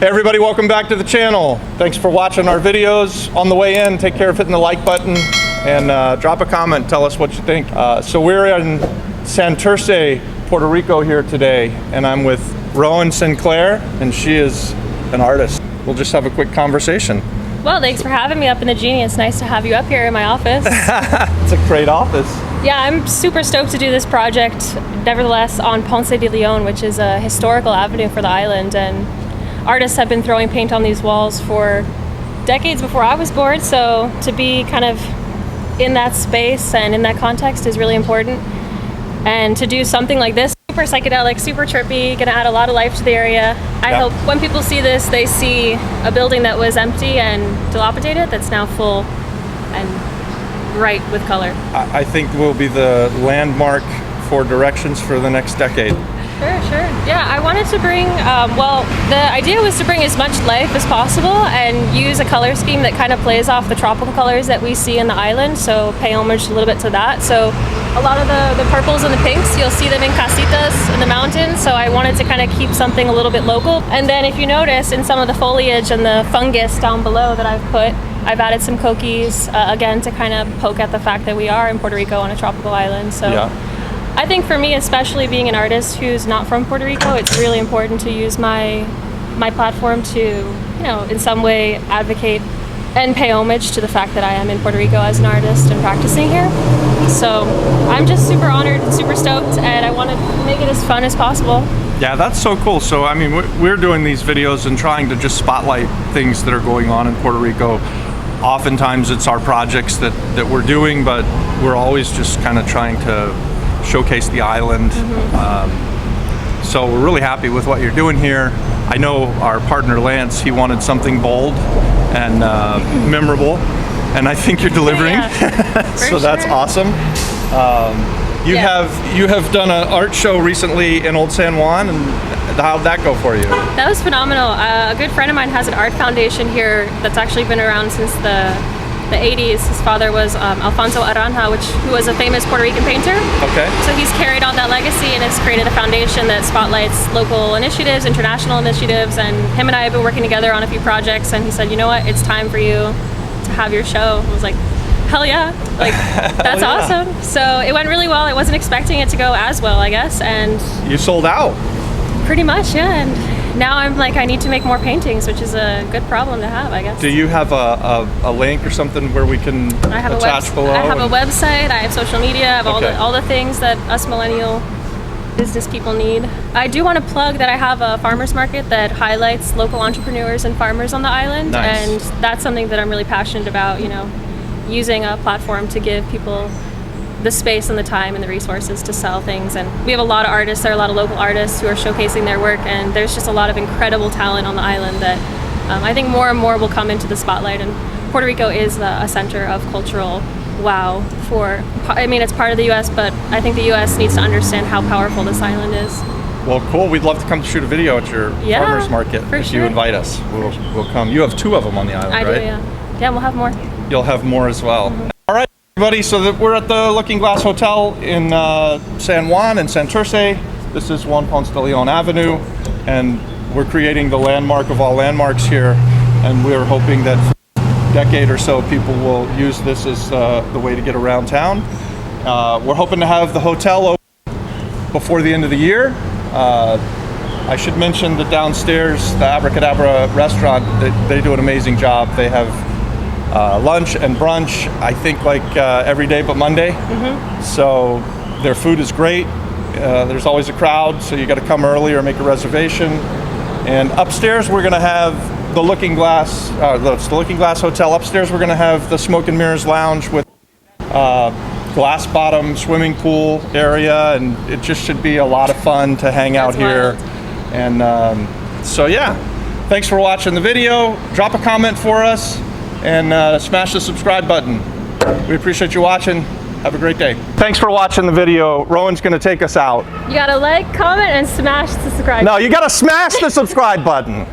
Hey everybody, welcome back to the channel. Thanks for watching our videos. On the way in, take care of hitting the like button and drop a comment, tell us what you think. So we're in Santurce, Puerto Rico here today, and I'm with Rowan Sinclair, and she is an artist. We'll just have a quick conversation. Well, thanks for having me up in the Genie. It's nice to have you up here in my office. It's a great office. Yeah, I'm super stoked to do this project, nevertheless, on Ponce de Leon, which is a historical avenue for the island, and artists have been throwing paint on these walls for decades before I was born, so to be kind of in that space and in that context is really important. And to do something like this, super psychedelic, super trippy, gonna add a lot of life to the area. I hope when people see this, they see a building that was empty and dilapidated that's now full and bright with color. I think will be the landmark for directions for the next decade. Sure. Yeah, I wanted to bring, well, the idea was to bring as much life as possible and use a color scheme that kind of plays off the tropical colors that we see in the island, so pay homage a little bit to that. So a lot of the purples and the pinks, you'll see them in casitas in the mountains, so I wanted to kind of keep something a little bit local. And then if you notice in some of the foliage and the fungus down below that I've added some coquis, again, to kind of poke at the fact that we are in Puerto Rico on a tropical island. So. Yeah. I think for me, especially being an artist who's not from Puerto Rico, it's really important to use my platform to, you know, in some way advocate and pay homage to the fact that I am in Puerto Rico as an artist and practicing here. So I'm just super honored and super stoked, and I want to make it as fun as possible. Yeah, that's so cool. So, I mean, we're doing these videos and trying to just spotlight things that are going on in Puerto Rico. Oftentimes it's our projects that we're doing, but we're always just kind of trying to showcase the island. So we're really happy with what you're doing here. I know our partner Lance, he wanted something bold and memorable, and I think you're delivering. So that's awesome. You have done an art show recently in Old San Juan, and how'd that go for you? That was phenomenal. A good friend of mine has an art foundation here that's actually been around since the 80s. His father was Alfonso Aranja, who was a famous Puerto Rican painter. Okay. So he's carried on that legacy and has created a foundation that spotlights local initiatives, international initiatives, and him and I have been working together on a few projects, and he said, you know what, it's time for you to have your show. I was like, hell yeah, like that's awesome. So it went really well. I wasn't expecting it to go as well, I guess, and you sold out. Pretty much, yeah. And now I'm like, I need to make more paintings, which is a good problem to have, I guess. Do you have a link or something where we can attach below? I have a website, I have social media, I have all the things that us millennial business people need. I do want to plug that I have a farmers market that highlights local entrepreneurs and farmers on the island. Nice. And that's something that I'm really passionate about, you know, using a platform to give people the space and the time and the resources to sell things. And we have a lot of artists, there are a lot of local artists who are showcasing their work, and there's just a lot of incredible talent on the island that I think more and more will come into the spotlight. And Puerto Rico is a center of cultural wow I mean, it's part of the US, but I think the US needs to understand how powerful this island is. Well, cool. We'd love to come to shoot a video at your farmers market if you invite us. We'll come. You have 2 of them on the island, right? I do, yeah. Yeah, we'll have more. You'll have more as well. All right, everybody. So we're at the Looking Glass Hotel in San Juan and Santurce. This is Juan Ponce de Leon Avenue, and we're creating the landmark of all landmarks here. And we're hoping that for a decade or so, people will use this as the way to get around town. We're hoping to have the hotel open before the end of the year. I should mention that downstairs, the Abracadabra restaurant, they do an amazing job. They have lunch and brunch, I think, like every day but Monday. So their food is great. There's always a crowd, so you got to come early or make a reservation. And upstairs we're going to have the Looking Glass, it's the Looking Glass Hotel. Upstairs we're going to have the Smoke and Mirrors Lounge with glass bottom swimming pool area, and it just should be a lot of fun to hang out here. And so yeah, thanks for watching the video. Drop a comment for us and smash the subscribe button. We appreciate you watching. Have a great day. Thanks for watching the video. Rowan's gonna take us out. You gotta like, comment, and smash the subscribe button. No, you gotta smash the subscribe button.